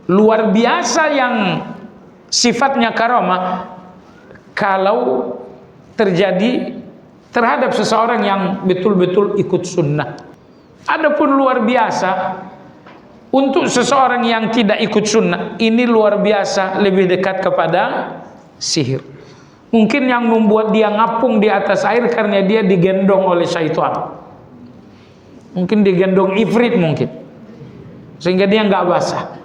luar biasa yang sifatnya karamah kalau terjadi terhadap seseorang yang betul-betul ikut sunnah. Adapun luar biasa untuk seseorang yang tidak ikut sunnah, ini luar biasa lebih dekat kepada sihir. Mungkin yang membuat dia ngapung di atas air karena dia digendong oleh syaitan. Mungkin digendong ifrit mungkin, sehingga dia nggak basah.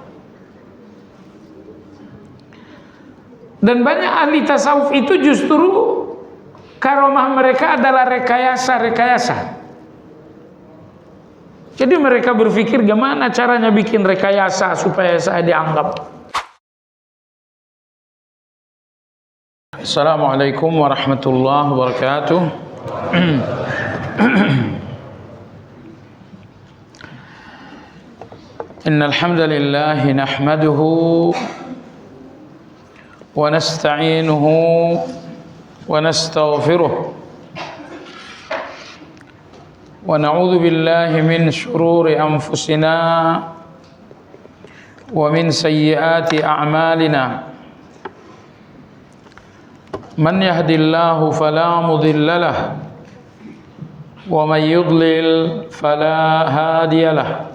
Dan banyak ahli tasawuf itu justru karamah mereka adalah rekayasa. Jadi mereka berpikir gimana caranya bikin rekayasa supaya saya dianggap. Assalamualaikum warahmatullahi wabarakatuh. Innal hamdalillah nahmaduhu wa nasta'inuhu wa nastaghfiruh wa na'udzu billahi min shururi anfusina wa min sayyiati a'malina. Man yahdihillahu fala mudilla lahu wa man yudlil fala hadiya lahu.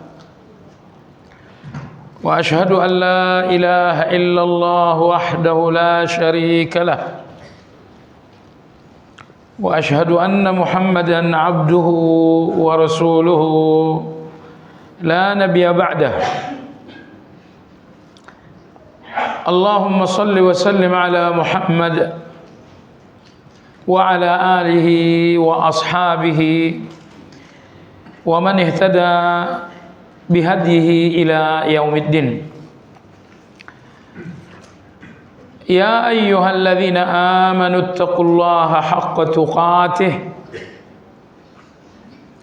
Wa ashhadu an la ilaha illallah wahdahu la sharika lahu wa ashhadu anna Muhammadan abduhu wa rasuluhu la nabiyya ba'dahu. Allahumma salli wa sallim ala Muhammad wa ala alihi wa ashabihi wa man ihtada bihadihi ila yaumiddin. Ya ayyuhalladzina amanu taqullaha haqqa tuqatih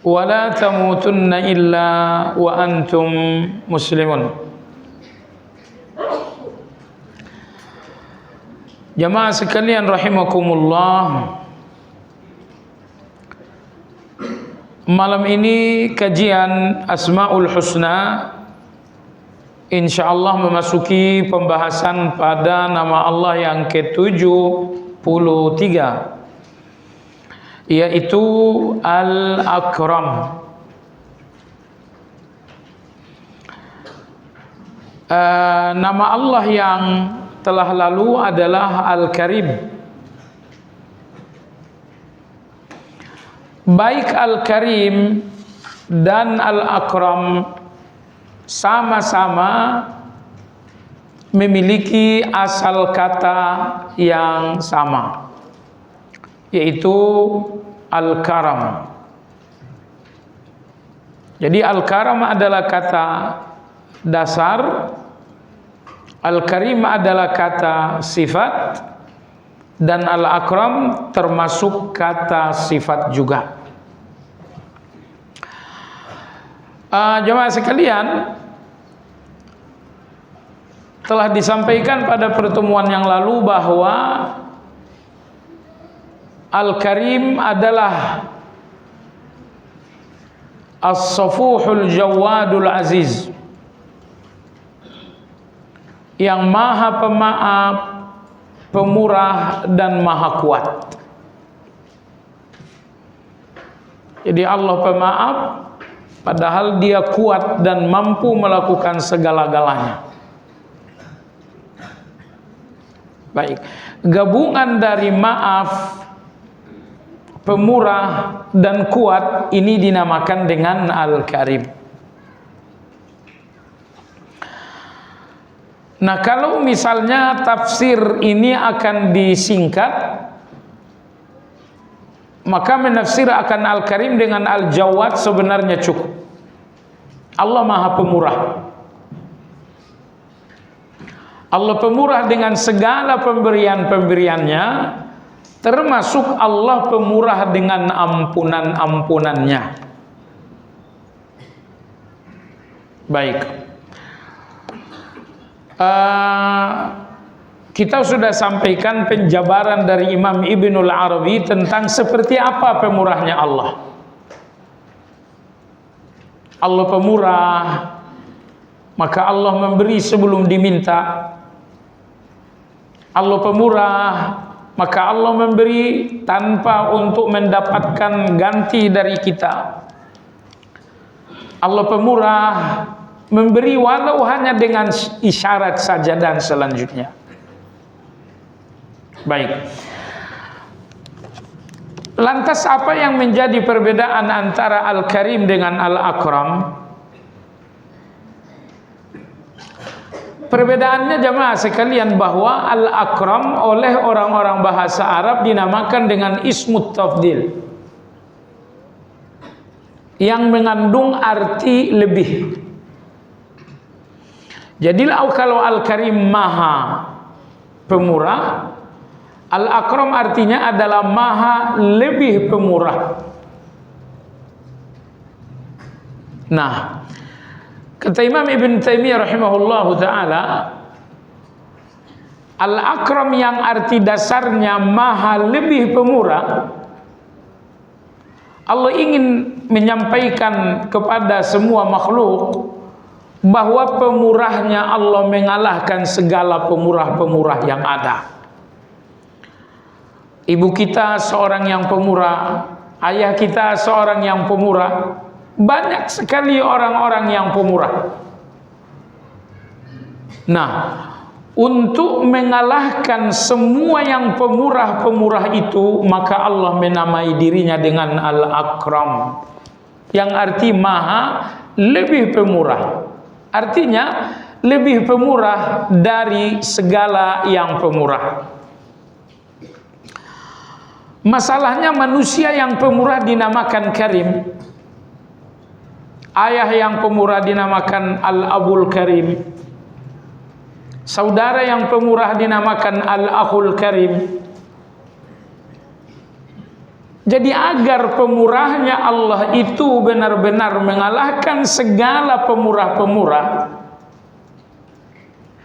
wa la tamutunna illa wa antum muslimun. Jamaah sekalian rahimakumullah, malam ini kajian Asmaul Husna insyaallah memasuki pembahasan pada nama Allah yang ke-73, yaitu Al-Akram. Nama Allah yang telah lalu adalah Al-Karim. Baik Al-Karim dan Al-Akram sama-sama memiliki asal kata yang sama, yaitu Al-Karam. Jadi Al-Karam adalah kata dasar, Al-Karim adalah kata sifat, dan Al-Akram termasuk kata sifat juga. Jemaah sekalian, telah disampaikan pada pertemuan yang lalu bahwa Al-Karim adalah As-Safuhul Jawadul Aziz, yang maha pemaaf, pemurah, dan maha kuat. Jadi Allah pemaaf, padahal dia kuat dan mampu melakukan segala-galanya. Baik, gabungan dari maaf, pemurah, dan kuat ini dinamakan dengan Al-Karim. Nah, kalau misalnya tafsir ini akan disingkat, maka menafsir akan Al-Karim dengan Al-Jawad sebenarnya cukup. Allah Maha Pemurah. Allah pemurah dengan segala pemberian-pemberiannya, termasuk Allah pemurah dengan ampunan-ampunannya. Baik. Kita sudah sampaikan penjabaran dari Imam Ibnul Arabi tentang seperti apa pemurahnya Allah. Allah pemurah maka Allah memberi sebelum diminta. Allah pemurah, maka Allah memberi tanpa untuk mendapatkan ganti dari kita. Allah pemurah, memberi walau hanya dengan isyarat saja dan selanjutnya. Baik. Lantas apa yang menjadi perbedaan antara Al-Karim dengan Al-Akram? Perbedaannya jamaah sekalian bahwa Al-Akram oleh orang-orang bahasa Arab dinamakan dengan ismut tafdil, yang mengandung arti lebih. Jadi kalau Al-Karim maha pemurah, Al-Akram artinya adalah maha lebih pemurah. Nah, kata Imam Ibn Taimiyah rahimahullahu ta'ala, Al-Akram yang arti dasarnya maha lebih pemurah, Allah ingin menyampaikan kepada semua makhluk bahwa pemurahnya Allah mengalahkan segala pemurah-pemurah yang ada. Ibu kita seorang yang pemurah, ayah kita seorang yang pemurah, banyak sekali orang-orang yang pemurah. Nah, untuk mengalahkan semua yang pemurah-pemurah itu, maka Allah menamai dirinya dengan Al-Akram, yang arti maha lebih pemurah. Artinya lebih pemurah dari segala yang pemurah. Masalahnya manusia yang pemurah dinamakan Karim, ayah yang pemurah dinamakan Al-Abul Karim, saudara yang pemurah dinamakan Al-Akhul Karim. Jadi agar pemurahnya Allah itu benar-benar mengalahkan segala pemurah-pemurah,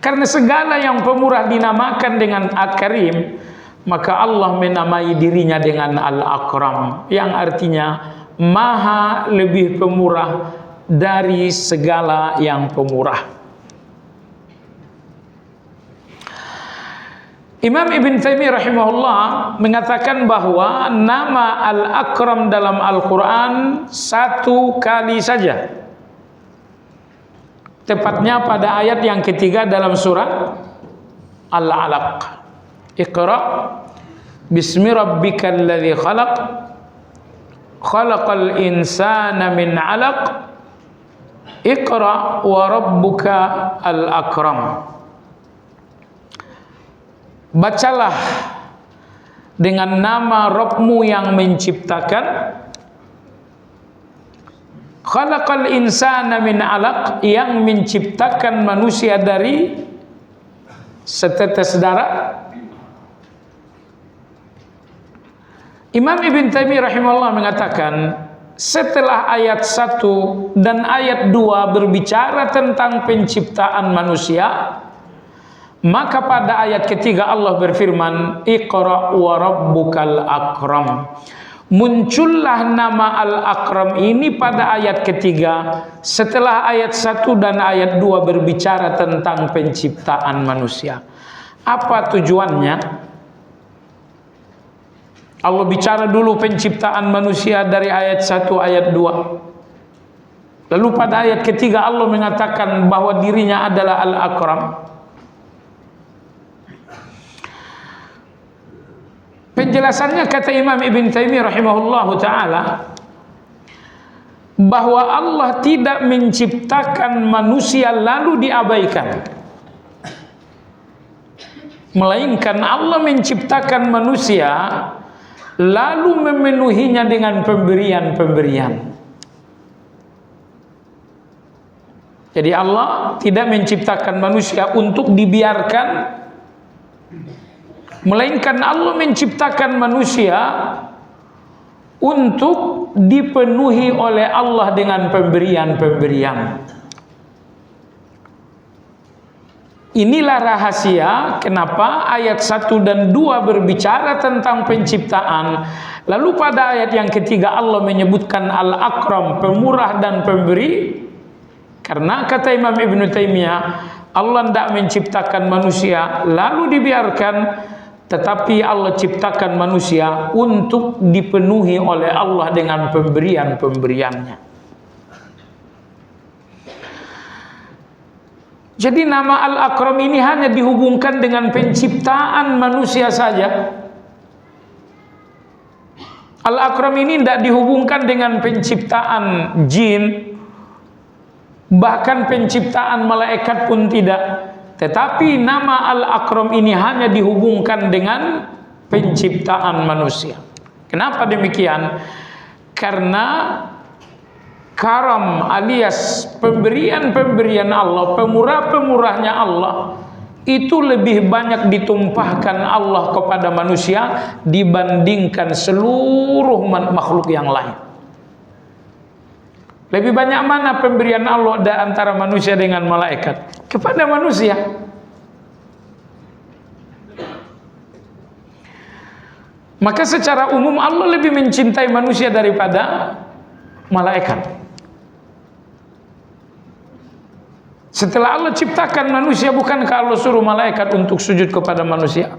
karena segala yang pemurah dinamakan dengan Al-Karim, maka Allah menamai dirinya dengan Al-Akram, yang artinya maha lebih pemurah dari segala yang pemurah. Imam Ibn Taimiyah rahimahullah mengatakan bahwa nama Al-Akram dalam Al-Quran satu kali saja, tepatnya pada ayat yang ketiga dalam surat Al-Alaq. Iqra bismi rabbikal ladzi khalaq khalaqal insana min 'alaq iqra wa rabbuka al-akram. Bacalah dengan nama Rabbmu yang menciptakan. Khalaqal insana min 'alaq, yang menciptakan manusia dari setetes darah. Imam Ibn Taimiyah rahimahullah mengatakan, setelah ayat 1 dan ayat 2 berbicara tentang penciptaan manusia, maka pada ayat ketiga Allah berfirman, Iqra wa rabbukal akram. Muncullah nama Al-Akram ini pada ayat ketiga setelah ayat 1 dan ayat 2 berbicara tentang penciptaan manusia. Apa tujuannya? Allah bicara dulu penciptaan manusia dari ayat 1, ayat 2. Lalu pada ayat ketiga Allah mengatakan bahwa dirinya adalah Al-Akram. Penjelasannya kata Imam Ibn Taimiyah rahimahullahu ta'ala, bahwa Allah tidak menciptakan manusia lalu diabaikan, melainkan Allah menciptakan manusia lalu memenuhinya dengan pemberian-pemberian. Jadi Allah tidak menciptakan manusia untuk dibiarkan, melainkan Allah menciptakan manusia untuk dipenuhi oleh Allah dengan pemberian-pemberian. Inilah rahasia kenapa ayat 1 dan 2 berbicara tentang penciptaan, lalu pada ayat yang ketiga Allah menyebutkan Al-Akram, pemurah dan pemberi, Karena kata Imam Ibn Taimiyah, Allah tidak menciptakan manusia lalu dibiarkan, tetapi Allah ciptakan manusia untuk dipenuhi oleh Allah dengan pemberian-pemberiannya. Jadi nama Al-Akram ini hanya dihubungkan dengan penciptaan manusia saja. Al-Akram ini tidak dihubungkan dengan penciptaan jin, bahkan penciptaan malaikat pun tidak. Tetapi nama Al-Akram ini hanya dihubungkan dengan penciptaan manusia. Kenapa demikian? Karena karam alias pemberian-pemberian Allah, pemurah-pemurahnya Allah itu lebih banyak ditumpahkan Allah kepada manusia dibandingkan seluruh makhluk yang lain. Lebih banyak mana pemberian Allah antara manusia dengan malaikat? Kepada manusia. Maka secara umum Allah lebih mencintai manusia daripada malaikat. Setelah Allah ciptakan manusia, bukankah Allah suruh malaikat untuk sujud kepada manusia?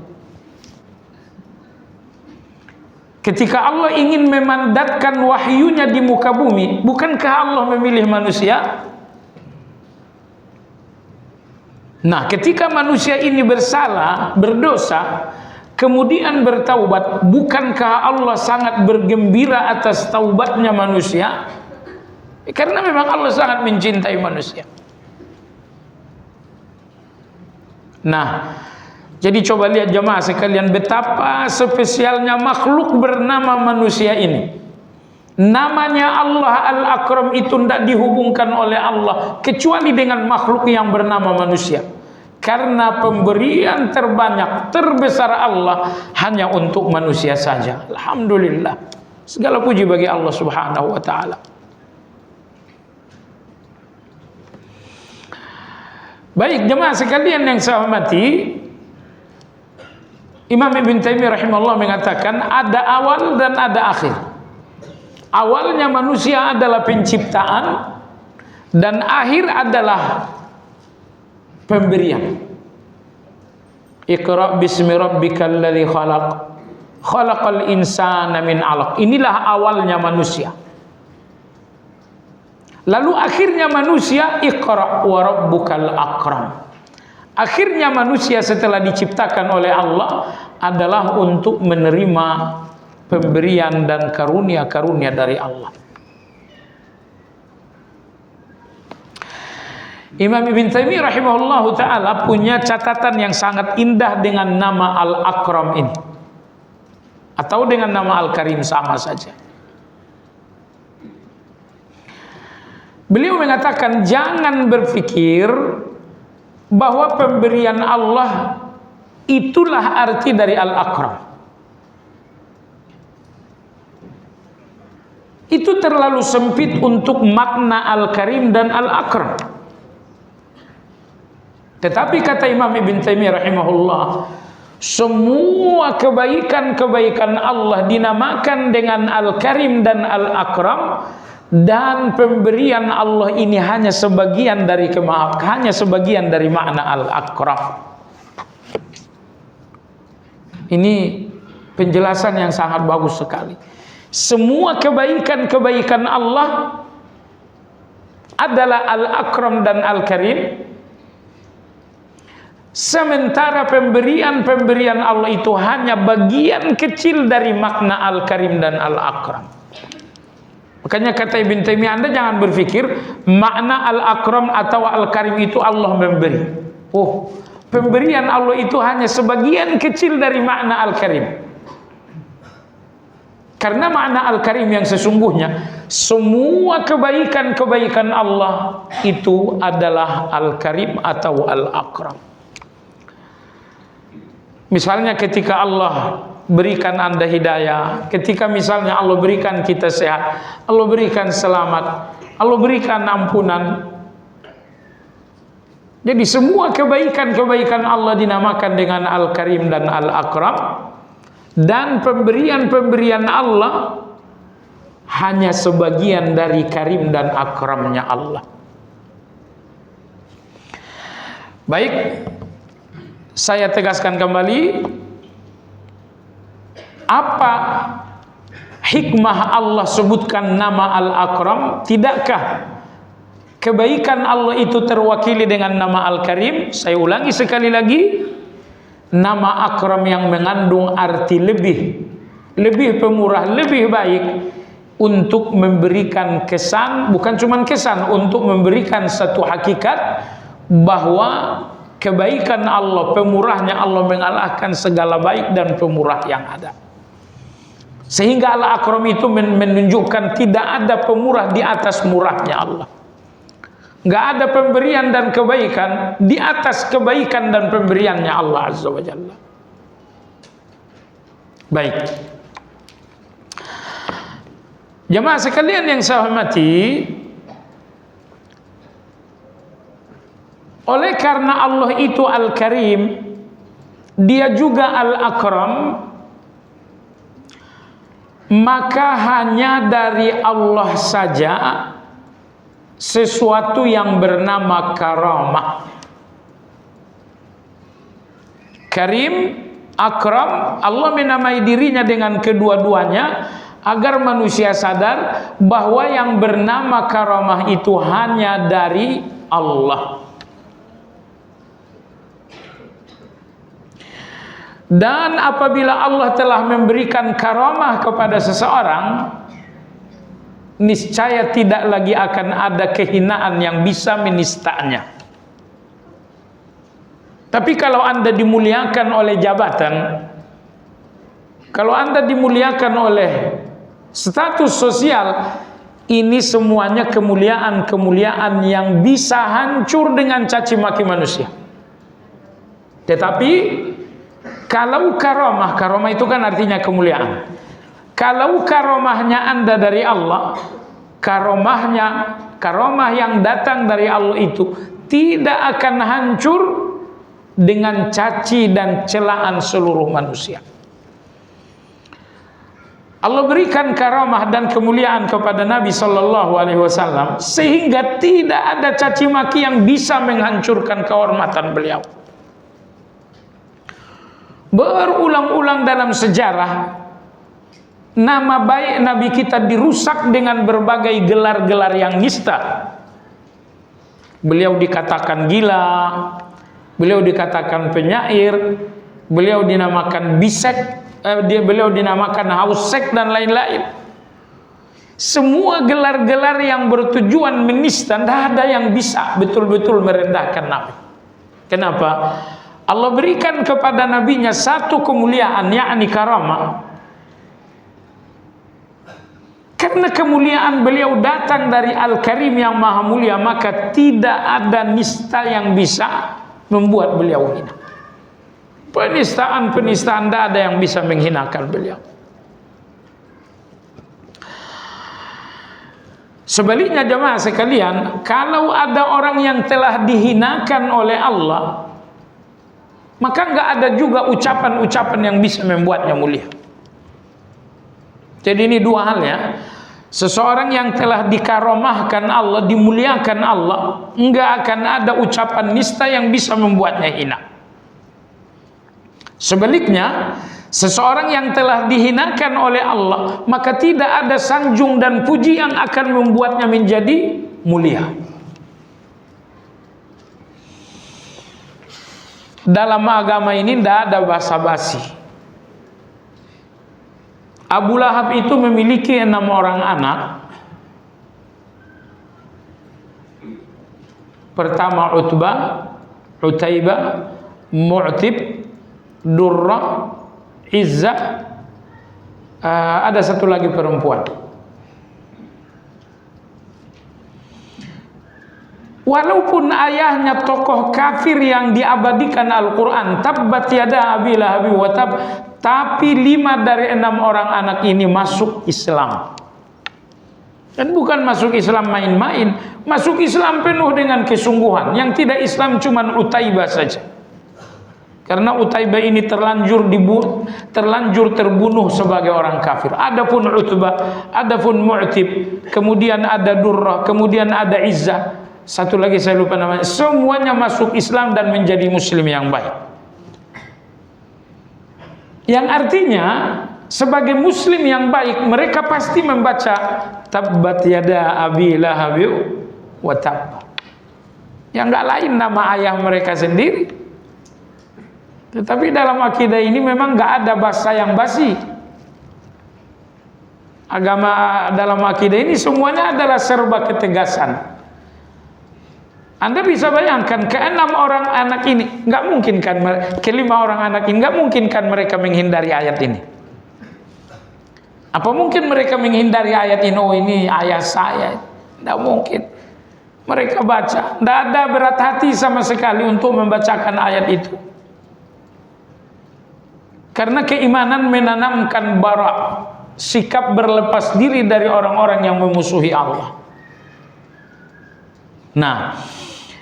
Ketika Allah ingin memandatkan wahyunya di muka bumi, bukankah Allah memilih manusia? Nah, ketika manusia ini bersalah, berdosa, kemudian bertaubat, bukankah Allah sangat bergembira atas taubatnya manusia? Karena memang Allah sangat mencintai manusia. Nah, jadi coba lihat jemaah sekalian betapa spesialnya makhluk bernama manusia ini. Namanya Allah Al-Akram itu tidak dihubungkan oleh Allah kecuali dengan makhluk yang bernama manusia. Karena pemberian terbanyak, terbesar Allah hanya untuk manusia saja. Alhamdulillah. Segala puji bagi Allah Subhanahu wa taala. Baik jemaah sekalian yang saya hormati, Imam Ibn Taimiyah rahimahullah mengatakan ada awal dan ada akhir. Awalnya manusia adalah penciptaan dan akhir adalah pemberian. Iqra bismi rabbikal ladzi khalaq, khalaqal insana min 'alaq. Inilah awalnya manusia. Lalu akhirnya manusia, Iqra wa rabbukal akram. Akhirnya manusia setelah diciptakan oleh Allah adalah untuk menerima pemberian dan karunia-karunia dari Allah. Imam Ibn Taimiyah rahimahullahu ta'ala punya catatan yang sangat indah dengan nama Al-Akram ini, atau dengan nama Al-Karim sama saja. Beliau mengatakan jangan berpikir bahwa pemberian Allah itulah arti dari Al-Akram. Itu terlalu sempit untuk makna Al-Karim dan Al-Akram. Tetapi kata Imam Ibn Taimiyah rahimahullah, semua kebaikan-kebaikan Allah dinamakan dengan Al-Karim dan Al-Akram. Dan pemberian Allah ini hanya sebagian dari makna Al-Akram. Ini penjelasan yang sangat bagus sekali. Semua kebaikan-kebaikan Allah adalah Al-Akram dan Al-Karim. Sementara pemberian-pemberian Allah itu hanya bagian kecil dari makna Al-Karim dan Al-Akram. Makanya kata Ibn Taimiyah, Anda jangan berpikir makna Al-Akram atau Al-Karim itu Allah memberi. Oh, pemberian Allah itu hanya sebagian kecil dari makna Al-Karim. Karena makna Al-Karim yang sesungguhnya, semua kebaikan-kebaikan Allah itu adalah Al-Karim atau Al-Akram. Misalnya ketika Allah berikan Anda hidayah, ketika misalnya Allah berikan kita sehat, Allah berikan selamat, Allah berikan ampunan. Jadi semua kebaikan-kebaikan Allah dinamakan dengan Al-Karim dan Al-Akram. Dan pemberian-pemberian Allah hanya sebagian dari Karim dan Akramnya Allah. Baik, saya tegaskan kembali, apa hikmah Allah sebutkan nama Al-Akram? Tidakkah kebaikan Allah itu terwakili dengan nama Al-Karim? Saya ulangi sekali lagi, nama Akram yang mengandung arti lebih pemurah, lebih baik, untuk memberikan kesan, bukan cuma kesan, untuk memberikan satu hakikat bahwa kebaikan Allah, pemurahnya Allah mengalahkan segala baik dan pemurah yang ada. Sehingga Al-Akram itu menunjukkan tidak ada pemurah di atas murahnya Allah. Nggak ada pemberian dan kebaikan di atas kebaikan dan pemberiannya Allah Azza wa Jalla. Baik, jemaah sekalian yang saya hormati, oleh karena Allah itu Al-Karim, Dia juga Al-Akram, maka hanya dari Allah saja sesuatu yang bernama karamah. Karim, Akram, Allah menamai dirinya dengan kedua-duanya agar manusia sadar bahwa yang bernama karamah itu hanya dari Allah. Dan apabila Allah telah memberikan karamah kepada seseorang, niscaya tidak lagi akan ada kehinaan yang bisa menistanya. Tapi kalau Anda dimuliakan oleh jabatan, kalau Anda dimuliakan oleh status sosial, ini semuanya kemuliaan-kemuliaan yang bisa hancur dengan caci maki manusia. Tetapi kalau karamah itu kan artinya kemuliaan. Kalau karamahnya Anda dari Allah, karamah yang datang dari Allah itu tidak akan hancur dengan caci dan celaan seluruh manusia. Allah berikan karamah dan kemuliaan kepada Nabi Sallallahu Alaihi Wasallam sehingga tidak ada caci maki yang bisa menghancurkan kehormatan beliau. Berulang-ulang dalam sejarah, nama baik Nabi kita dirusak dengan berbagai gelar-gelar yang nista. Beliau dikatakan gila, beliau dikatakan penyair, beliau dinamakan bisek, beliau dinamakan hausek dan lain-lain. Semua gelar-gelar yang bertujuan menista, tidak ada yang bisa betul-betul merendahkan Nabi. Kenapa? Allah berikan kepada nabinya satu kemuliaan, yakni karamah. Karena kemuliaan beliau datang dari Al-Karim yang maha mulia, maka tidak ada nista yang bisa membuat beliau hina. Penistaan tidak ada yang bisa menghinakan beliau. Sebaliknya jemaah sekalian, kalau ada orang yang telah dihinakan oleh Allah, maka nggak ada juga ucapan-ucapan yang bisa membuatnya mulia. Jadi ini dua hal ya. Seseorang yang telah dikaramahkan Allah, dimuliakan Allah, nggak akan ada ucapan nista yang bisa membuatnya hina. Sebaliknya, seseorang yang telah dihinakan oleh Allah, maka tidak ada sanjung dan puji yang akan membuatnya menjadi mulia. Dalam agama ini tidak ada basa-basi. Abu Lahab itu memiliki 6 orang anak. Pertama Utbah, Utaibah, Mu'tib, Durrah, Izzah, ada satu lagi perempuan. Walaupun ayahnya tokoh kafir yang diabadikan Al-Quran, tabbat yada abi lahabi wa tab, tapi 5 dari 6 orang anak ini masuk Islam. Dan bukan masuk Islam main-main, masuk Islam penuh dengan kesungguhan. Yang tidak Islam cuma Utaibah saja. Karena Utaibah ini terlanjur terbunuh sebagai orang kafir. Adapun Utbah, adapun Mu'tib, kemudian ada Durrah, kemudian ada Izzah, Satu lagi saya lupa namanya. Semuanya masuk Islam dan menjadi muslim yang baik. Yang artinya sebagai muslim yang baik, mereka pasti membaca tabbat yada abi lahab wa tab. Yang enggak lain nama ayah mereka sendiri. Tetapi dalam akidah ini memang enggak ada bahasa yang basi. Agama dalam akidah ini semuanya adalah serba ketegasan. Anda bisa bayangkan keenam orang anak ini, nggak mungkin kan, kelima orang anak ini nggak mungkin kan mereka menghindari ayat ini. Apa mungkin mereka menghindari ayat ini? Oh, ini ayah saya. Nggak mungkin. Mereka baca, nggak ada berat hati sama sekali untuk membacakan ayat itu. Karena keimanan menanamkan bara, sikap berlepas diri dari orang-orang yang memusuhi Allah. Nah,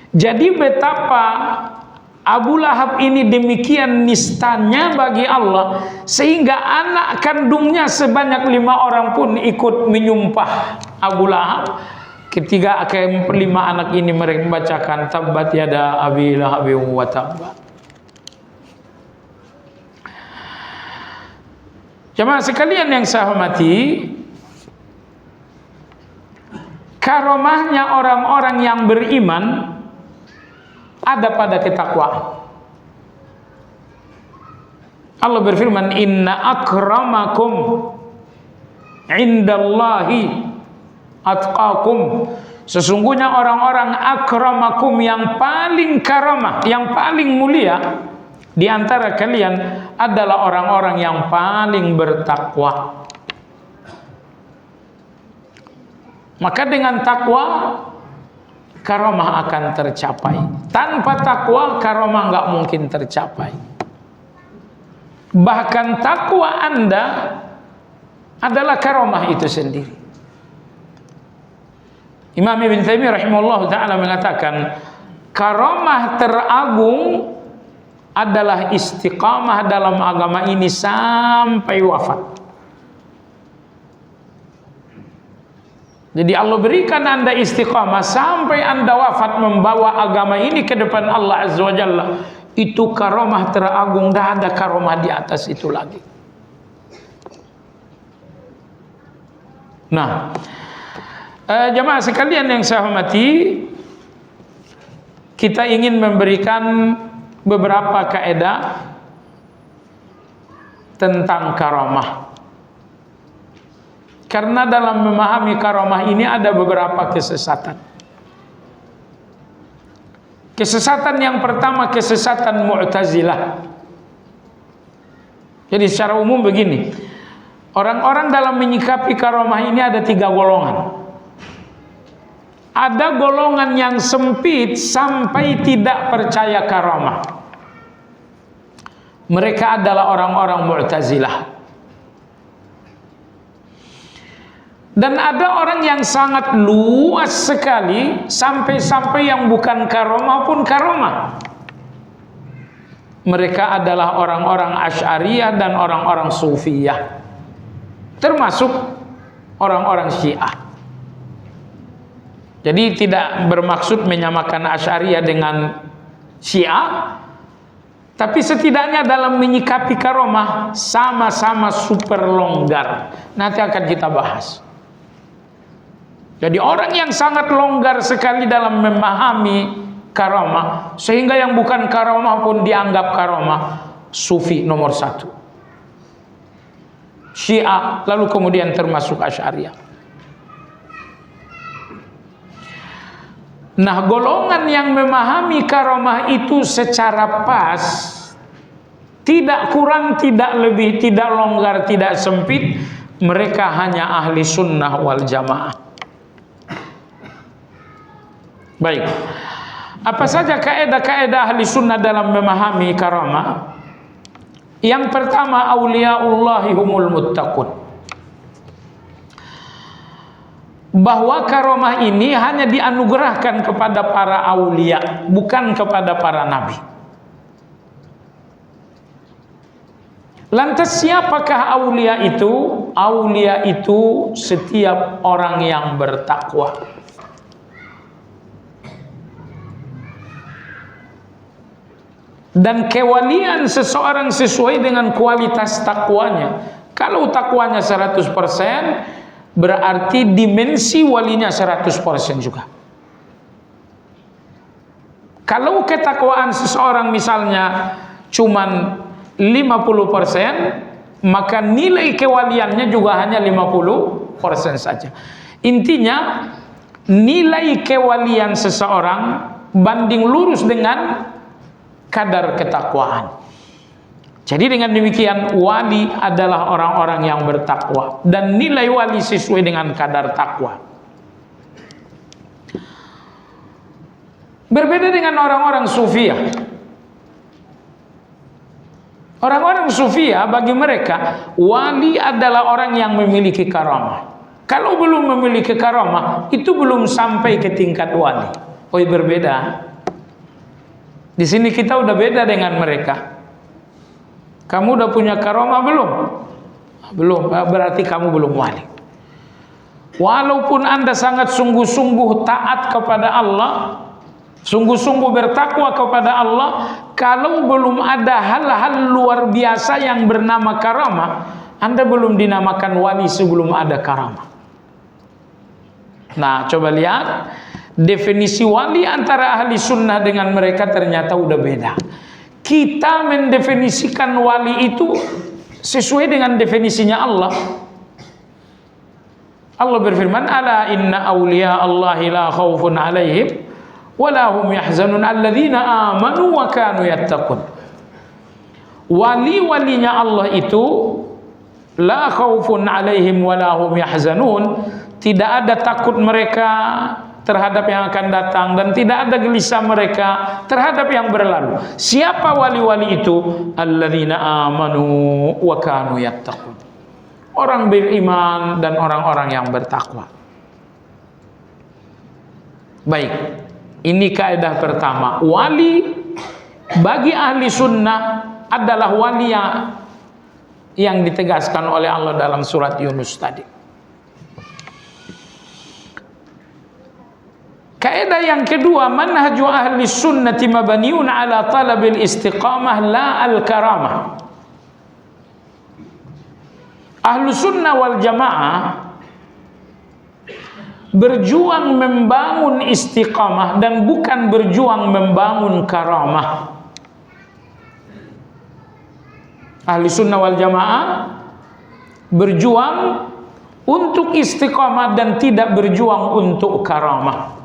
jadi betapa Abu Lahab ini demikian nistanya bagi Allah, sehingga anak kandungnya sebanyak 5 orang pun ikut menyumpah Abu Lahab. Ketika kelima anak ini mereka membacakan tabbat yada abi lahab wa tabba. Jemaah sekalian yang saya hormati, karomahnya orang-orang yang beriman ada pada ketakwaan. Allah berfirman, inna akramakum indallahi atqakum. Sesungguhnya orang-orang akramakum yang paling karamah, yang paling mulia di antara kalian adalah orang-orang yang paling bertakwa. Maka dengan takwa karamah akan tercapai. Tanpa takwa karamah nggak mungkin tercapai. Bahkan takwa Anda adalah karamah itu sendiri. Imam Ibn Taimiyah rahimahullah ta'ala mengatakan, karamah teragung adalah istiqamah dalam agama ini sampai wafat. Jadi Allah berikan Anda istiqamah sampai Anda wafat membawa agama ini ke depan Allah Azza wa Jalla. Itu karamah teragung, tidak ada karamah di atas itu lagi. Nah, jemaah sekalian yang saya hormati, kita ingin memberikan beberapa kaidah tentang karamah. Karena dalam memahami karamah ini ada beberapa kesesatan. Kesesatan yang pertama, kesesatan Mu'tazilah. Jadi secara umum begini, orang-orang dalam menyikapi karamah ini ada 3 golongan. Ada golongan yang sempit sampai tidak percaya karamah. Mereka adalah orang-orang Mu'tazilah. Dan ada orang yang sangat luas sekali, sampai-sampai yang bukan karamah pun karamah. Mereka adalah orang-orang Asy'ariyah dan orang-orang Sufiyah, termasuk orang-orang Syiah. Jadi tidak bermaksud menyamakan Asy'ariyah dengan Syiah, tapi setidaknya dalam menyikapi karamah sama-sama super longgar. Nanti akan kita bahas. Jadi orang yang sangat longgar sekali dalam memahami karamah, sehingga yang bukan karamah pun dianggap karamah, Sufi nomor 1, Syiah, lalu kemudian termasuk Asy'ariyah. Nah, golongan yang memahami karamah itu secara pas, tidak kurang, tidak lebih, tidak longgar, tidak sempit, mereka hanya ahli sunnah wal jamaah. Baik, apa saja kaidah-kaidah ahli sunnah dalam memahami karamah? Yang pertama, auliyaullahi humul muttaqun. Bahwa karamah ini hanya dianugerahkan kepada para aulia, bukan kepada para nabi. Lantas siapakah aulia itu? Aulia itu setiap orang yang bertakwa. Dan kewalian seseorang sesuai dengan kualitas takwanya. Kalau takwanya 100%, berarti dimensi walinya 100% juga. Kalau ketakwaan seseorang misalnya cuman 50%, maka nilai kewaliannya juga hanya 50% saja. Intinya, nilai kewalian seseorang banding lurus dengan kadar ketakwaan. Jadi dengan demikian, wali adalah orang-orang yang bertakwa, dan nilai wali sesuai dengan kadar takwa. Berbeda dengan orang-orang sufiyah. Orang-orang sufiyah, bagi mereka wali adalah orang yang memiliki karamah. Kalau belum memiliki karamah, itu belum sampai ke tingkat wali. Oh, berbeda. Di sini kita udah beda dengan mereka. Kamu udah punya karamah belum? Belum, berarti kamu belum wali. Walaupun Anda sangat sungguh-sungguh taat kepada Allah, sungguh-sungguh bertakwa kepada Allah, kalau belum ada hal-hal luar biasa yang bernama karamah, Anda belum dinamakan wali sebelum ada karamah. Nah, coba lihat definisi wali antara ahli sunnah dengan mereka ternyata udah beda. Kita mendefinisikan wali itu sesuai dengan definisinya Allah. Allah berfirman, "Ala inna awliya Allahi la khaufun 'alaihim wa la hum yahzanun alladzina amanu wa kanu yattaqun." Wali-walinya Allah itu la khaufun 'alaihim wa la hum yahzanun, tidak ada takut mereka terhadap yang akan datang, dan tidak ada gelisah mereka terhadap yang berlalu. Siapa wali-wali itu? Alladzina amanu wa kanu yattaqun. Orang beriman dan orang-orang yang bertakwa. Baik, ini kaidah pertama. Wali bagi ahli sunnah adalah wali yang ditegaskan oleh Allah dalam surat Yunus tadi. Kaidah yang kedua, manhaju ahli sunnati mabniun ala talabil istiqamah la al-karamah. Ahlu sunnah wal jamaah berjuang membangun istiqamah dan bukan berjuang membangun karamah. Ahli sunnah wal jamaah berjuang untuk istiqamah dan tidak berjuang untuk karamah.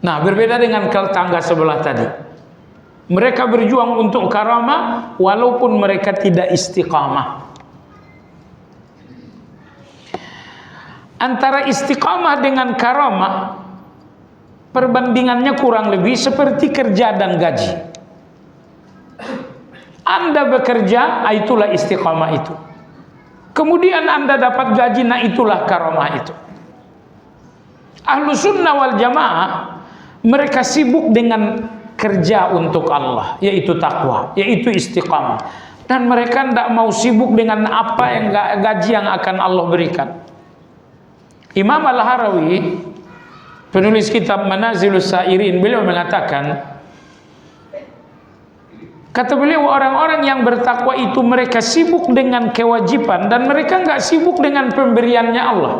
Nah, berbeda dengan tetangga sebelah tadi. Mereka berjuang untuk karamah walaupun mereka tidak istiqamah. Antara istiqamah dengan karamah, perbandingannya kurang lebih seperti kerja dan gaji. Anda bekerja, itulah istiqamah itu. Kemudian Anda dapat gaji, nah itulah karamah itu. Ahlu sunnah wal jamaah, mereka sibuk dengan kerja untuk Allah, yaitu takwa, yaitu istiqamah. Dan mereka tidak mau sibuk dengan apa yang gaji yang akan Allah berikan. Imam Al-Harawi, penulis kitab Manazilus Sa'irin, beliau mengatakan, kata beliau, orang-orang yang bertakwa itu mereka sibuk dengan kewajiban dan mereka nggak sibuk dengan pemberiannya Allah.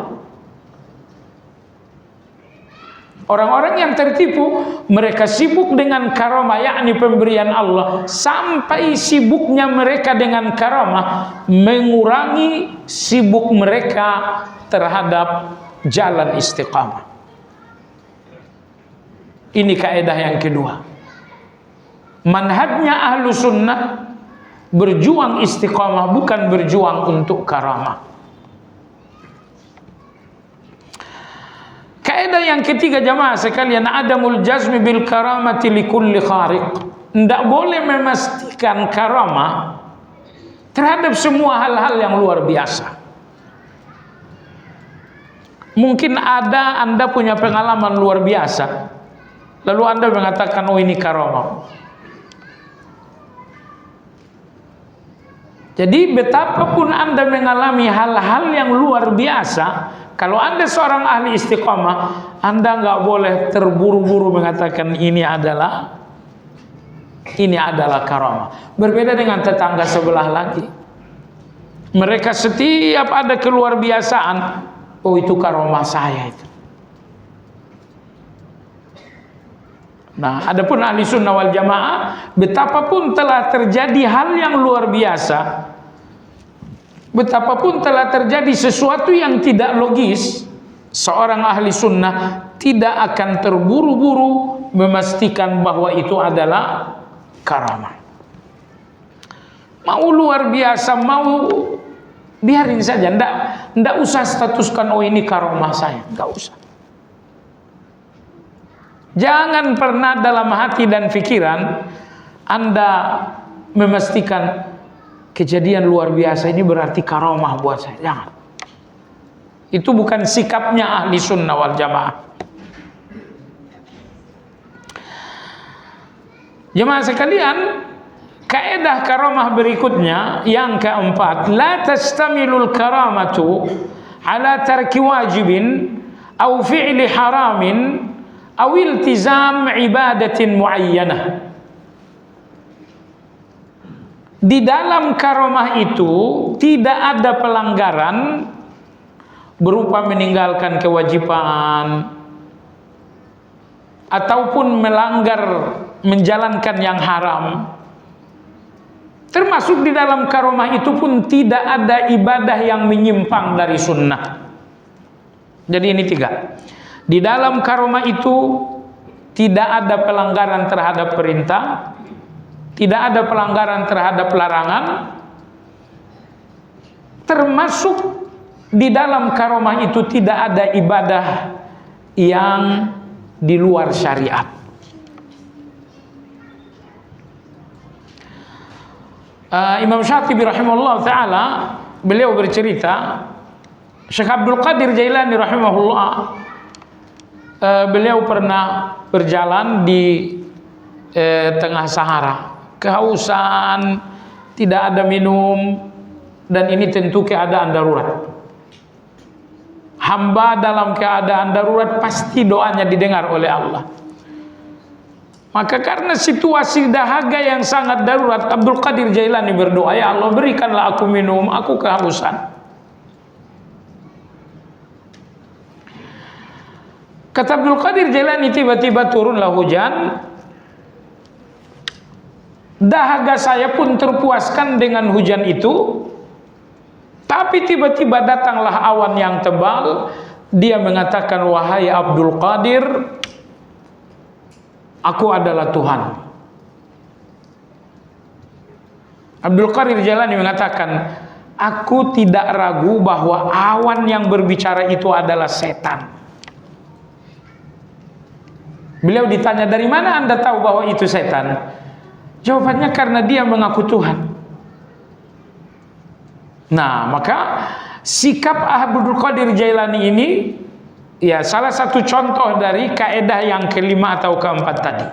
Orang-orang yang tertipu, mereka sibuk dengan karamah, yakni pemberian Allah, sampai sibuknya mereka dengan karamah mengurangi sibuk mereka terhadap jalan istiqamah. Ini kaidah yang kedua. Manhajnya ahlu sunnah berjuang istiqamah, bukan berjuang untuk karamah. Kaidah yang ketiga, jamaah sekalian, adamul jazmi bil karamati likulli khariq. Tidak boleh memastikan karamah terhadap semua hal-hal yang luar biasa. Mungkin Anda punya pengalaman luar biasa, lalu Anda mengatakan, oh ini karamah. Jadi betapapun Anda mengalami hal-hal yang luar biasa, kalau Anda seorang ahli istiqamah, Anda nggak boleh terburu-buru mengatakan ini adalah Ini adalah karamah. Berbeda dengan tetangga sebelah lagi. Mereka setiap ada keluar biasaan, oh itu karamah saya itu. Nah, adapun ahli sunnah wal jamaah, betapapun telah terjadi hal yang luar biasa, betapapun telah terjadi sesuatu yang tidak logis, seorang ahli sunnah tidak akan terburu-buru memastikan bahwa itu adalah karamah. Mau luar biasa, mau biarin saja, ndak usah statuskan oh ini karamah saya, nggak usah. Jangan pernah dalam hati dan pikiran Anda memastikan kejadian luar biasa ini berarti karamah buat saya. Jangan. Itu bukan sikapnya ahli sunnah wal jamaah. Jemaah sekalian, kaidah karamah berikutnya yang keempat, la tastamilul karamatu ala tarki wajibin au fi'li haramin au iltizam ibadatin muayyanah. Di dalam karamah itu tidak ada pelanggaran berupa meninggalkan kewajiban ataupun melanggar menjalankan yang haram. Termasuk di dalam karamah itu pun tidak ada ibadah yang menyimpang dari sunnah. Jadi ini 3. Di dalam karamah itu tidak ada pelanggaran terhadap perintah, tidak ada pelanggaran terhadap larangan, termasuk di dalam karamah itu tidak ada ibadah yang di luar syariat. Imam Syatibi rahimahullah ta'ala, beliau bercerita, Syekh Abdul Qadir Jailani rahimahullah, beliau pernah berjalan di tengah Sahara, kehausan, tidak ada minum, dan ini tentu keadaan darurat. Hamba dalam keadaan darurat pasti doanya didengar oleh Allah. Maka karena situasi dahaga yang sangat darurat, Abdul Qadir Jailani berdoa, ya Allah berikanlah aku minum, aku kehausan. Kata Abdul Qadir Jailani, tiba-tiba turunlah hujan. Dahaga saya pun terpuaskan dengan hujan itu. Tapi tiba-tiba datanglah awan yang tebal. Dia mengatakan, wahai Abdul Qadir, aku adalah Tuhan. Abdul Qadir Jailani mengatakan, aku tidak ragu bahwa awan yang berbicara itu adalah setan. Beliau ditanya, dari mana Anda tahu bahwa itu setan? Jawabannya, karena dia mengaku Tuhan. Nah, maka sikap Abdul Qadir Jailani ini ya salah satu contoh dari kaidah yang kelima atau keempat tadi,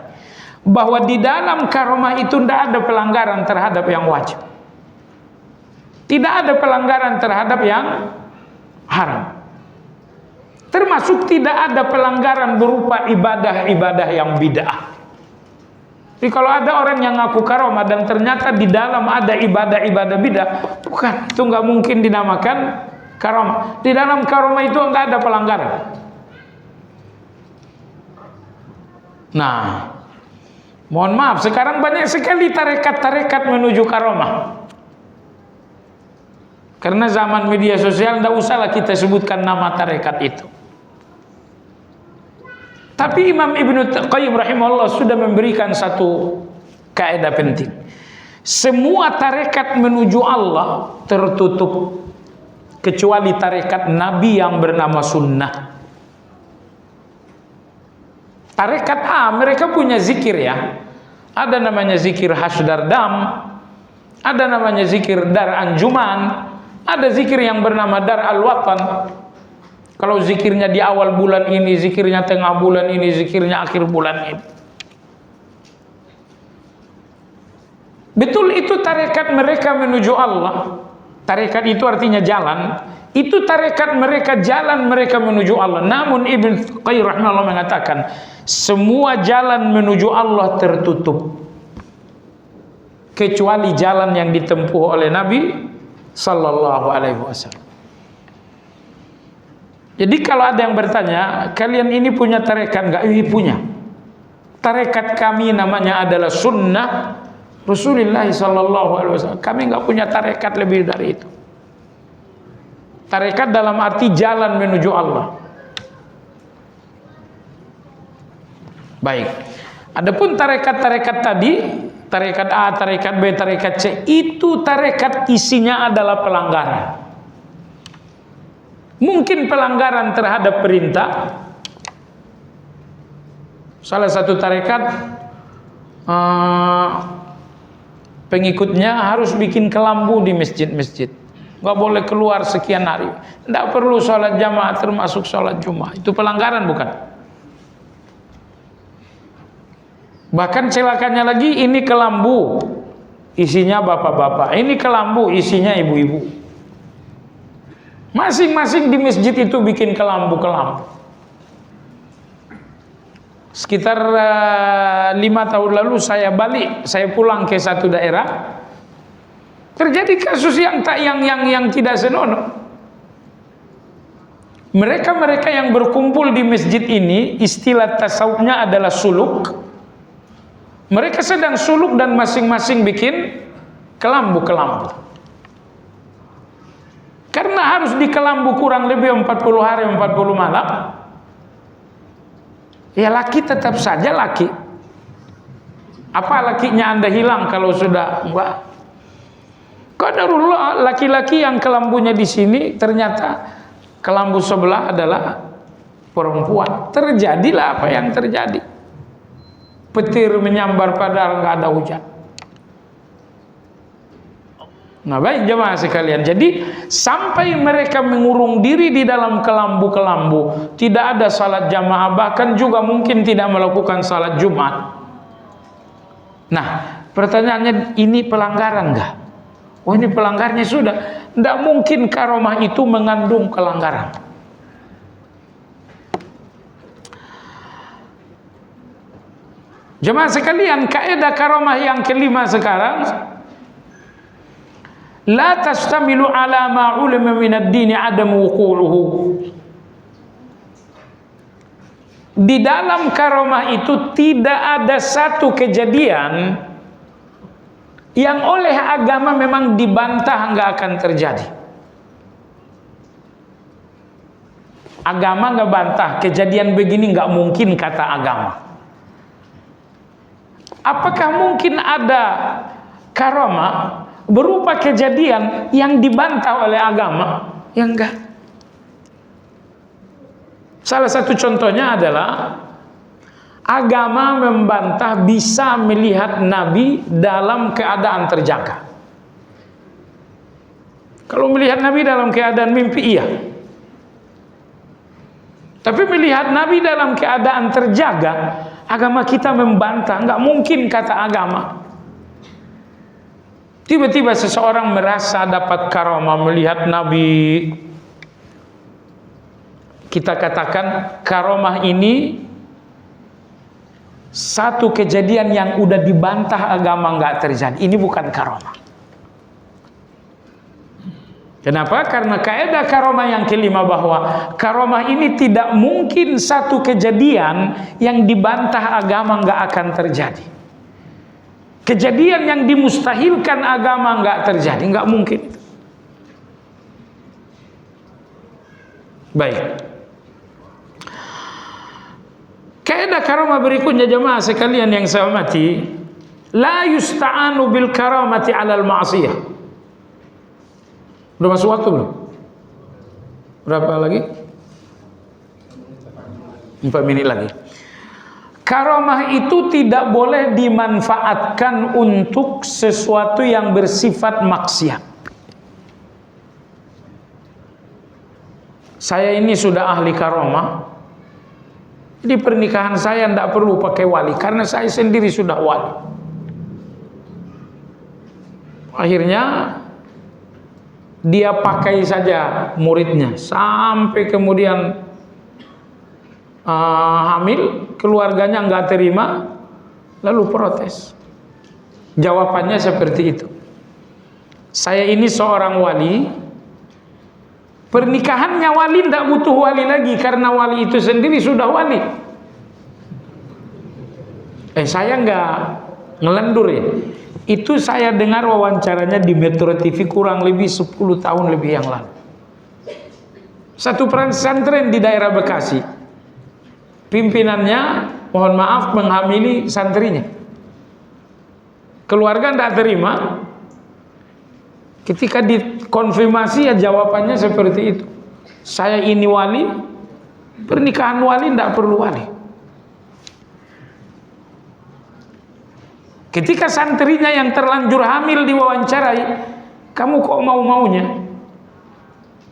bahwa di dalam karamah itu tidak ada pelanggaran terhadap yang wajib, tidak ada pelanggaran terhadap yang haram, termasuk tidak ada pelanggaran berupa ibadah-ibadah yang bid'ah. Jadi kalau ada orang yang ngaku karamah dan ternyata di dalam ada ibadah-ibadah bid'ah, bukan, itu nggak mungkin dinamakan karamah. Di dalam karamah itu nggak ada pelanggaran. Nah, mohon maaf, sekarang banyak sekali tarekat-tarekat menuju karamah. Karena zaman media sosial, tidak usahlah kita sebutkan nama tarekat itu. Tapi Imam Ibnu Qayyim rahimahullah sudah memberikan satu kaidah penting. Semua tarekat menuju Allah tertutup kecuali tarekat Nabi yang bernama sunnah. Tarekat A, mereka punya zikir ya. Ada namanya zikir Hasdar Dam, ada namanya zikir Dar Anjuman, ada zikir yang bernama Dar Al-Watan. Kalau zikirnya di awal bulan ini, zikirnya tengah bulan ini, zikirnya akhir bulan ini. Betul, itu tarekat mereka menuju Allah. Tarekat itu artinya jalan. Itu tarekat mereka, jalan mereka menuju Allah. Namun Ibnu Qayyim rahimahullah mengatakan, semua jalan menuju Allah tertutup kecuali jalan yang ditempuh oleh Nabi sallallahu alaihi wasallam. Jadi kalau ada yang bertanya, kalian ini punya tarekat enggak? Iya punya. Tarekat kami namanya adalah sunnah Rasulullah sallallahu alaihi wasallam. Kami enggak punya tarekat lebih dari itu. Tarekat dalam arti jalan menuju Allah. Baik. Adapun tarekat-tarekat tadi, tarekat A, tarekat B, tarekat C, itu tarekat isinya adalah pelanggaran. Mungkin pelanggaran terhadap perintah. Salah satu tarekat pengikutnya harus bikin kelambu di masjid-masjid. Nggak boleh keluar sekian hari. Nggak perlu sholat jamaah termasuk sholat Jumat. Itu pelanggaran bukan? Bahkan celakanya lagi, ini kelambu isinya bapak-bapak, ini kelambu isinya ibu-ibu. Masing-masing di masjid itu bikin kelambu-kelambu. Sekitar 5 tahun lalu saya pulang ke satu daerah, terjadi kasus yang tidak senonoh. Mereka yang berkumpul di masjid ini, istilah tasawufnya adalah suluk. Mereka sedang suluk dan masing-masing bikin kelambu-kelambu. Karena harus dikelambu kurang lebih 40 hari 40 malam. Ya laki tetap saja laki. Apa lakinya Anda hilang kalau sudah enggak? Qadarullah, laki-laki yang kelambunya di sini ternyata kelambu sebelah adalah perempuan. Terjadilah apa yang terjadi. Petir menyambar padahal nggak ada hujan. Nah baik jemaah sekalian, jadi sampai mereka mengurung diri di dalam kelambu-kelambu, tidak ada salat jamaah, bahkan juga mungkin tidak melakukan salat Jumat. Nah pertanyaannya, ini pelanggaran nggak? Oh ini pelanggarnya sudah. Tidak mungkin karomah itu mengandung pelanggaran. Jemaah sekalian, kaidah karomah yang kelima sekarang, la tastamilu ala ma ulama min ad-din adam wuqu'uhu. Di dalam karomah itu tidak ada satu kejadian yang oleh agama memang dibantah nggak akan terjadi. Agama nggak bantah kejadian begini, nggak mungkin kata agama. Apakah mungkin ada karomah berupa kejadian yang dibantah oleh agama? Ya enggak. Salah satu contohnya adalah agama membantah bisa melihat Nabi dalam keadaan terjaga. Kalau melihat Nabi dalam keadaan mimpi, iya. Tapi melihat Nabi dalam keadaan terjaga, agama kita membantah. Nggak mungkin kata agama. Tiba-tiba seseorang merasa dapat karomah melihat Nabi. Kita katakan karomah ini satu kejadian yang udah dibantah agama nggak terjadi. Ini bukan karomah. Kenapa? Karena kaidah karomah yang kelima bahwa karomah ini tidak mungkin satu kejadian yang dibantah agama nggak akan terjadi. Kejadian yang dimustahilkan agama nggak terjadi, nggak mungkin. Baik. Kaidah karomah berikutnya jemaah sekalian yang saya hormati, la yusta'anu bil karamati 'alal ma'siyah. Udah masuk waktu belum? Berapa lagi? 4 menit lagi. Karomah itu tidak boleh dimanfaatkan untuk sesuatu yang bersifat maksiat. Saya ini sudah ahli karomah. Di pernikahan saya tidak perlu pakai wali karena saya sendiri sudah wali. Akhirnya dia pakai saja muridnya sampai kemudian hamil, keluarganya nggak terima, lalu protes. Jawabannya seperti itu. Saya ini seorang wali. Pernikahannya wali tidak butuh wali lagi, karena wali itu sendiri sudah wali. Saya nggak ngelendur ya. Itu saya dengar wawancaranya di Metro TV kurang lebih 10 tahun lebih yang lalu. Satu pesantren di daerah Bekasi. Pimpinannya, mohon maaf, menghamili santrinya. Keluarga tidak terima. Ketika dikonfirmasi, ya jawabannya seperti itu. Saya ini wali, pernikahan wali tidak perlu wali. Ketika santrinya yang terlanjur hamil diwawancarai, kamu kok mau-maunya?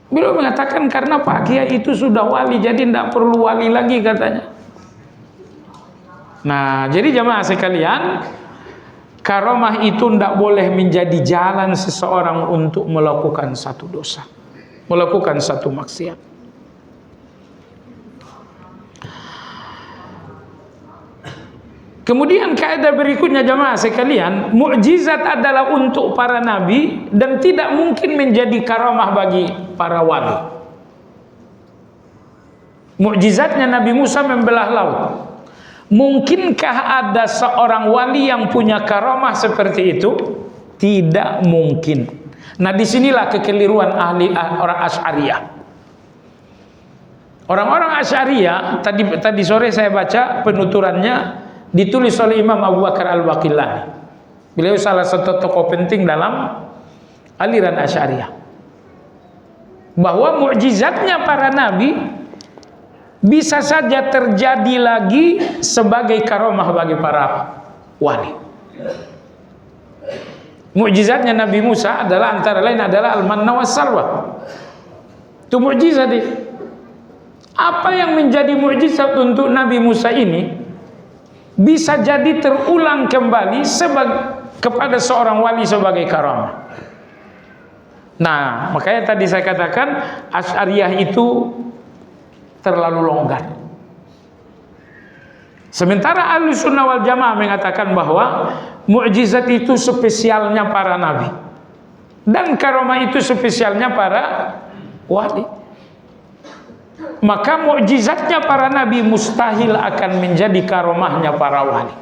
Beliau mengatakan karena Pak Kiai itu sudah wali, jadi tidak perlu wali lagi katanya. Nah, jadi jamaah sekalian, karomah itu tidak boleh menjadi jalan seseorang untuk melakukan satu dosa, melakukan satu maksiat. Kemudian kaidah berikutnya jamaah sekalian, mukjizat adalah untuk para nabi dan tidak mungkin menjadi karamah bagi para wali. Mukjizatnya Nabi Musa membelah laut. Mungkinkah ada seorang wali yang punya karamah seperti itu? Tidak mungkin. Nah, disinilah kekeliruan orang Asy'ariyah. Orang-orang Asy'ariyah, tadi sore saya baca penuturannya, ditulis oleh Imam Abu Bakar Al-Baqillani. Beliau salah satu tokoh penting dalam aliran Asy'ariyah. Bahwa mukjizatnya para nabi bisa saja terjadi lagi sebagai karamah bagi para wali. Mukjizatnya Nabi Musa adalah antara lain adalah al-manna was-salwa. Itu mukjizat. Apa yang menjadi mukjizat untuk Nabi Musa ini bisa jadi terulang kembali kepada seorang wali sebagai karamah. Nah, makanya tadi saya katakan Asy'ariyah itu terlalu longgar. Sementara Ahlussunnah wal Jamaah mengatakan bahwa mukjizat itu spesialnya para nabi dan karamah itu spesialnya para wali. Maka mukjizatnya para nabi mustahil akan menjadi karamahnya para wali.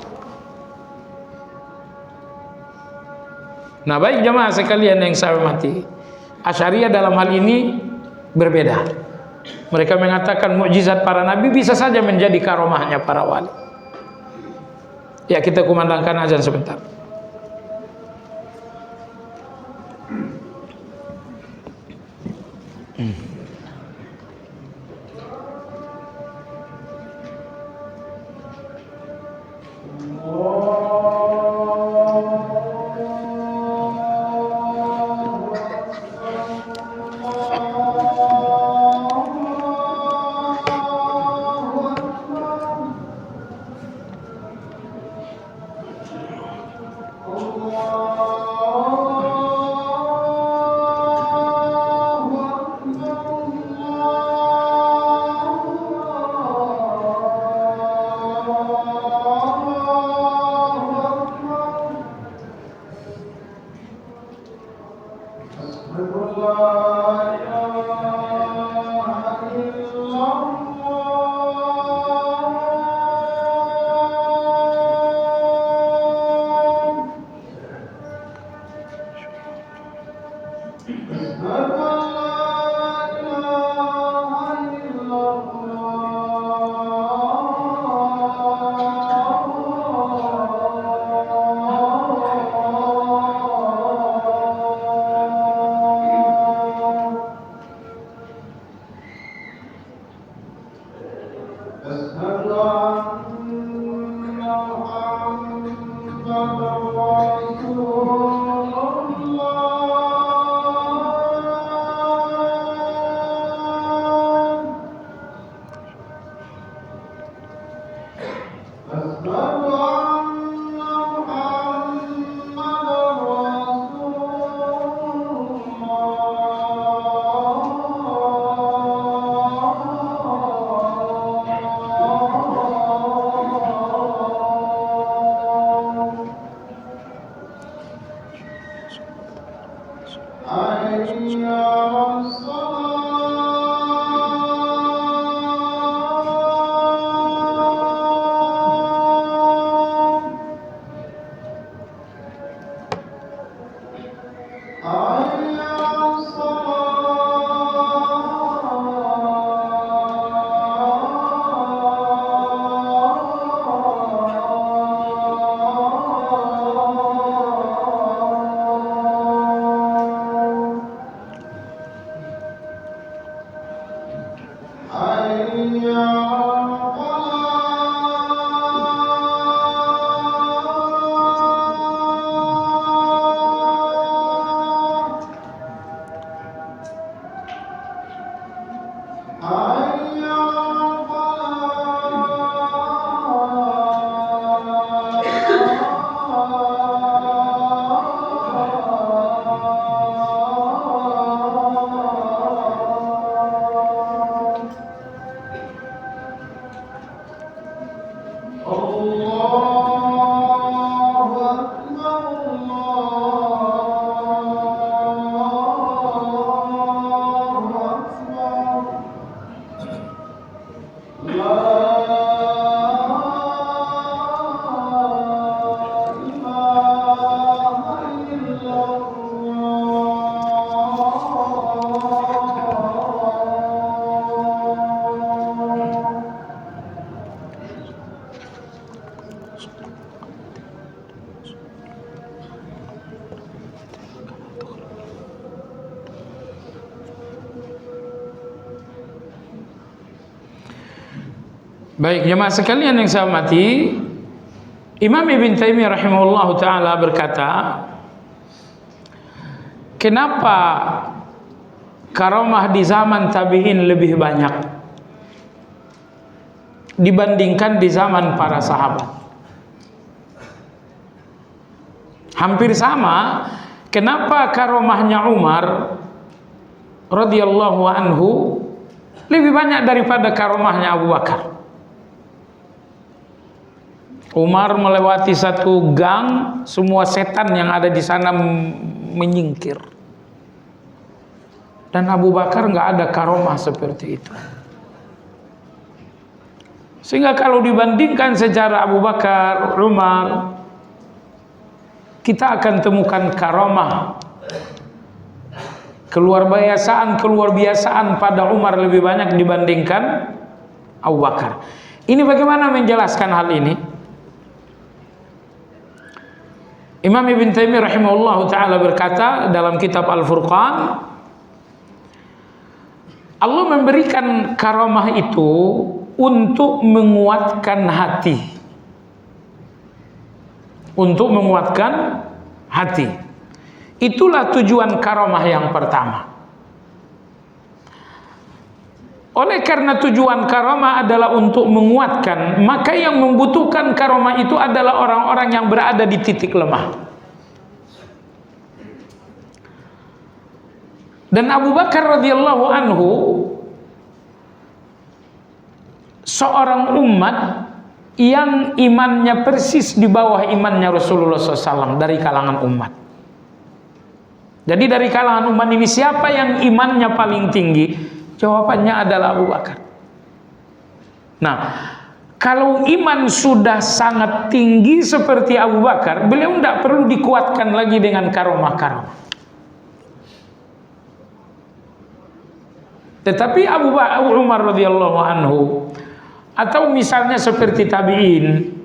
Nah, baik jamaah sekalian yang saya hormati, Asy'ariyah dalam hal ini berbeda. Mereka mengatakan mukjizat para nabi bisa saja menjadi karamahnya para wali. Ya, kita kumandangkan azan sebentar. Baik jemaah sekalian yang saya hormati, Imam Ibn Taimiyah rahimahullahu taala berkata, kenapa karamah di zaman tabi'in lebih banyak dibandingkan di zaman para sahabat? Hampir sama. Kenapa karamahnya Umar radhiyallahu anhu lebih banyak daripada karamahnya Abu Bakar? Umar melewati satu gang, semua setan yang ada di sana menyingkir. Dan Abu Bakar nggak ada karamah seperti itu. Sehingga kalau dibandingkan secara Abu Bakar, Umar, kita akan temukan karamah, keluar biasaan pada Umar lebih banyak dibandingkan Abu Bakar. Ini bagaimana menjelaskan hal ini? Imam Ibn Taimiyah rahimahullah ta'ala berkata dalam kitab Al-Furqan, Allah memberikan karamah itu untuk menguatkan hati. Untuk menguatkan hati. Itulah tujuan karamah yang pertama. Oleh karena tujuan karamah adalah untuk menguatkan, maka yang membutuhkan karamah itu adalah orang-orang yang berada di titik lemah. Dan Abu Bakar radhiyallahu anhu seorang umat yang imannya persis di bawah imannya Rasulullah SAW dari kalangan umat. Jadi dari kalangan umat ini siapa yang imannya paling tinggi? Jawabannya adalah Abu Bakar. Nah, kalau iman sudah sangat tinggi seperti Abu Bakar, beliau tidak perlu dikuatkan lagi dengan karamah-karamah. Tetapi Abu Umar radhiyallahu anhu, atau misalnya seperti tabi'in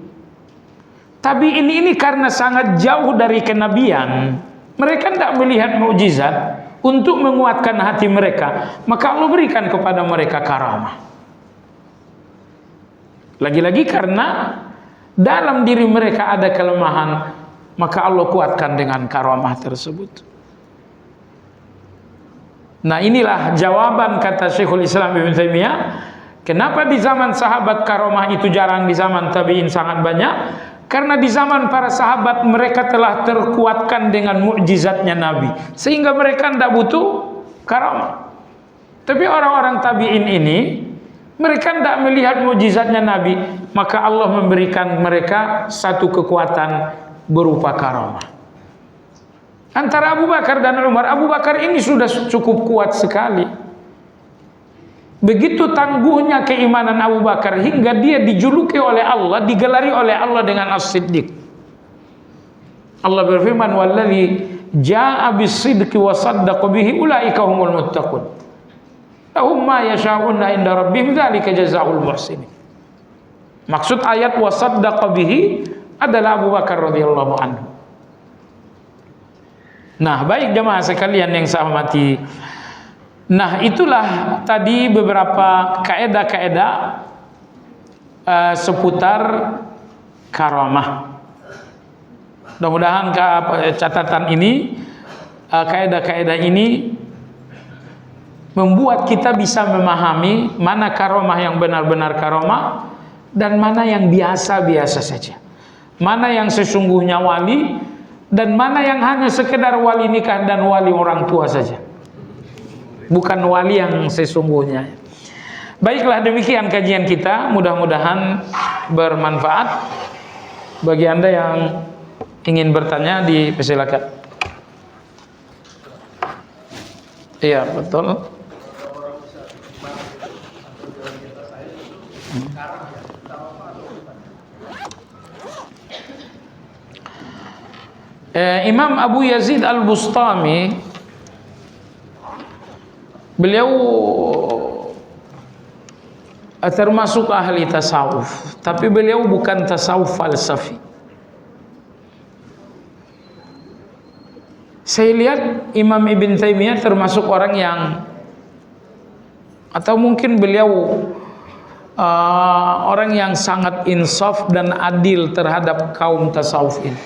ini karena sangat jauh dari kenabian, mereka tidak melihat mukjizat. Untuk menguatkan hati mereka, maka Allah berikan kepada mereka karamah. Lagi-lagi karena dalam diri mereka ada kelemahan, maka Allah kuatkan dengan karamah tersebut. Nah, inilah jawaban kata Syekhul Islam Ibn Taimiyah, kenapa di zaman sahabat karamah itu jarang, di zaman tabi'in sangat banyak. Karena di zaman para sahabat mereka telah terkuatkan dengan mukjizatnya Nabi, sehingga mereka tidak butuh karamah. Tapi orang-orang tabi'in ini, mereka tidak melihat mukjizatnya Nabi, maka Allah memberikan mereka satu kekuatan berupa karamah. Antara Abu Bakar dan Umar, Abu Bakar ini sudah cukup kuat sekali. Begitu tangguhnya keimanan Abu Bakar hingga dia dijuluki oleh Allah, digelari oleh Allah dengan As-Siddiq. Allah berfirman, "Wallazi jaa'a bis-sidqi wa saddaqa bihi ulaika humul muttaqun. Lahum ma yasha'una 'inda rabbihim dzalika jazaa'ul muhsinin." Maksud ayat wa saddaqa bihi adalah Abu Bakar radhiyallahu anhu. Nah, baik jemaah sekalian yang saya hormati. Nah, itulah tadi beberapa kaedah-kaedah seputar karamah. Mudah-mudahan catatan ini, kaedah-kaedah ini membuat kita bisa memahami mana karamah yang benar-benar karamah dan mana yang biasa-biasa saja. Mana yang sesungguhnya wali dan mana yang hanya sekedar wali nikah dan wali orang tua saja. Bukan wali yang sesungguhnya. Baiklah, demikian kajian kita. Mudah-mudahan bermanfaat. Bagi Anda yang ingin bertanya, dipersilakan. Iya, betul. Imam Abu Yazid Al-Bustami, beliau termasuk ahli tasawuf, tapi beliau bukan tasawuf falsafi. Saya lihat Imam Ibn Taimiyah termasuk orang yang, atau mungkin beliau orang yang sangat insaf dan adil terhadap kaum tasawuf ini.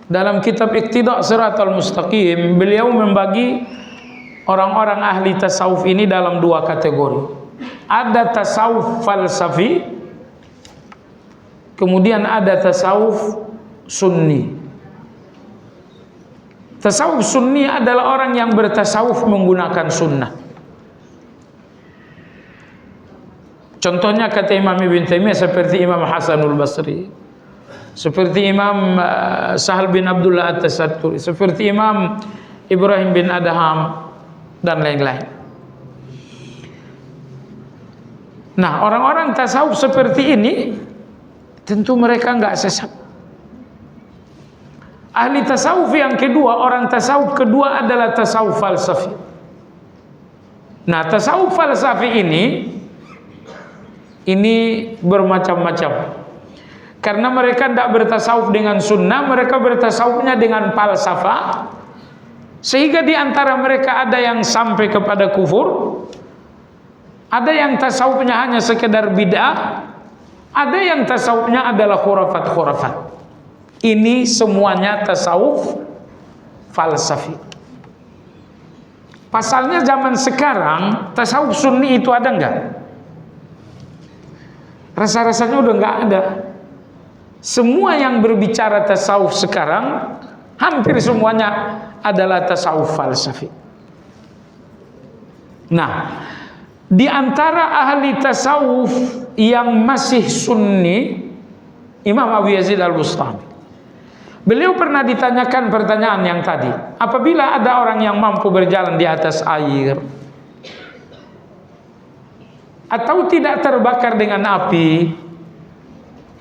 Dalam kitab Iqtida' Shiratal Mustaqim, beliau membagi orang-orang ahli tasawuf ini dalam dua kategori. Ada tasawuf falsafi, kemudian ada tasawuf sunni. Tasawuf sunni adalah orang yang bertasawuf menggunakan sunnah. Contohnya kata Imam Ibn Taimiyah seperti Imam Hasanul Basri, seperti Imam Sahal bin Abdullah At-Tasatturi, seperti Imam Ibrahim bin Adham dan lain-lain. Nah, orang-orang tasawuf seperti ini tentu mereka enggak sesat. Ahli tasawuf yang kedua, orang tasawuf kedua adalah tasawuf falsafi. Nah, tasawuf falsafi ini bermacam-macam. Karena mereka tidak bertasawuf dengan sunnah, mereka bertasawufnya dengan falsafah. Sehingga di antara mereka ada yang sampai kepada kufur, ada yang tasawufnya hanya sekedar bid'ah, ada yang tasawufnya adalah khurafat-khurafat. Ini semuanya tasawuf falsafi. Pasalnya zaman sekarang tasawuf sunni itu ada enggak? Rasa-rasanya udah enggak ada. Semua yang berbicara tasawuf sekarang hampir semuanya adalah tasawuf falsafi. Nah, di antara ahli tasawuf yang masih sunni, Imam Abu Yazid Al-Bustami. Beliau pernah ditanyakan pertanyaan yang tadi, apabila ada orang yang mampu berjalan di atas air atau tidak terbakar dengan api,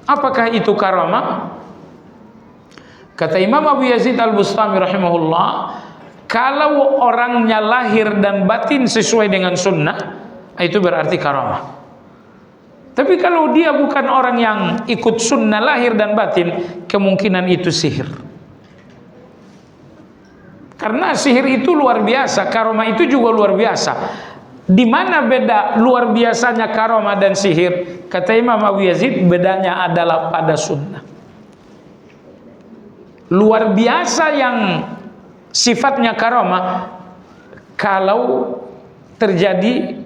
apakah itu karamah? Kata Imam Abu Yazid Al-Bustami rahimahullah, kalau orangnya lahir dan batin sesuai dengan sunnah, itu berarti karamah. Tapi kalau dia bukan orang yang ikut sunnah lahir dan batin, kemungkinan itu sihir. Karena sihir itu luar biasa, karamah itu juga luar biasa. Di mana beda luar biasanya karamah dan sihir? Kata Imam Abu Yazid, bedanya adalah pada sunnah. Luar biasa yang sifatnya karamah kalau terjadi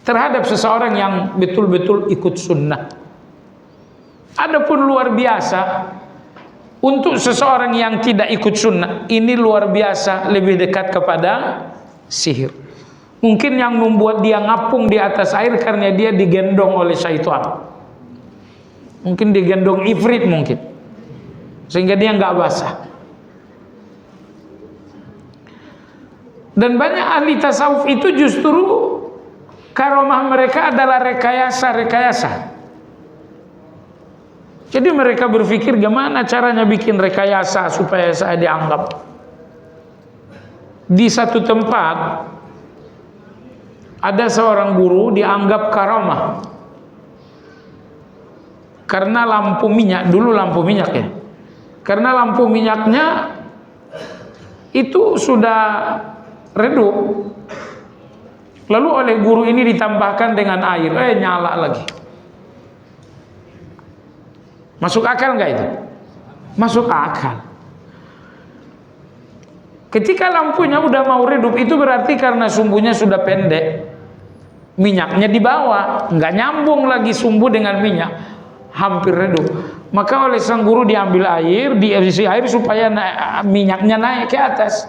terhadap seseorang yang betul-betul ikut sunnah. Adapun luar biasa untuk seseorang yang tidak ikut sunnah, ini luar biasa lebih dekat kepada sihir. Mungkin yang membuat dia ngapung di atas air karena dia digendong oleh syaitan. Mungkin digendong ifrit mungkin, sehingga dia nggak basah. Dan banyak ahli tasawuf itu justru karamah mereka adalah rekayasa. Jadi mereka berpikir gimana caranya bikin rekayasa supaya saya dianggap. Di satu tempat ada seorang guru dianggap karamah karena lampu minyak, dulu lampu minyak ya. Karena lampu minyaknya itu sudah redup. Lalu oleh guru ini ditambahkan dengan air, nyala lagi. Masuk akal nggak itu? Masuk akal. Ketika lampunya udah mau redup, itu berarti karena sumbunya sudah pendek, minyaknya di bawah, nggak nyambung lagi sumbu dengan minyak, hampir redup. Maka oleh sang guru diambil air, diisi air supaya minyaknya naik ke atas.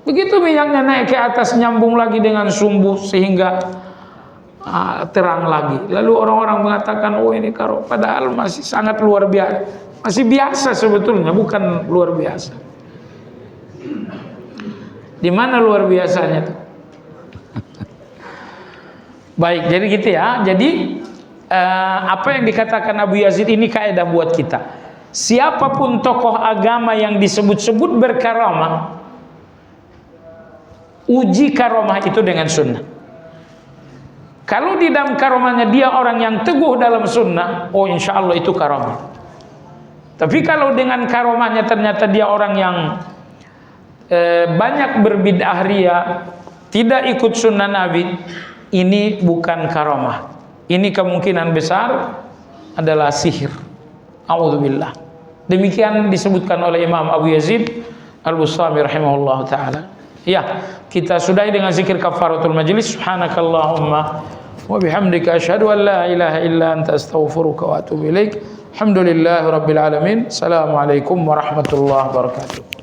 Begitu minyaknya naik ke atas, nyambung lagi dengan sumbu sehingga terang lagi. Lalu orang-orang mengatakan, oh ini karamah, padahal masih sangat luar biasa, masih biasa sebetulnya, bukan luar biasa. Di mana luar biasanya tuh? Baik, jadi gitu ya. Jadi apa yang dikatakan Abu Yazid ini kaidah buat kita. Siapapun tokoh agama yang disebut-sebut berkaramah, uji karamah itu dengan sunnah. Kalau di dalam karamahnya dia orang yang teguh dalam sunnah, oh insya Allah itu karamah. Tapi kalau dengan karamahnya ternyata dia orang yang banyak berbid'ah ria, tidak ikut sunnah Nabi, ini bukan karamah. ini kemungkinan besar adalah sihir. A'udzubillah. Demikian disebutkan oleh Imam Abu Yazid Al-Bustami rahimahullah ta'ala. Ya, kita sudahi dengan zikir kafaratul majlis. Subhanakallahumma wa bihamdika asyhadu an la ilaha illa anta astaghfiruka wa atubu ilaik. Alhamdulillahi rabbil alamin. Assalamualaikum warahmatullahi wabarakatuh.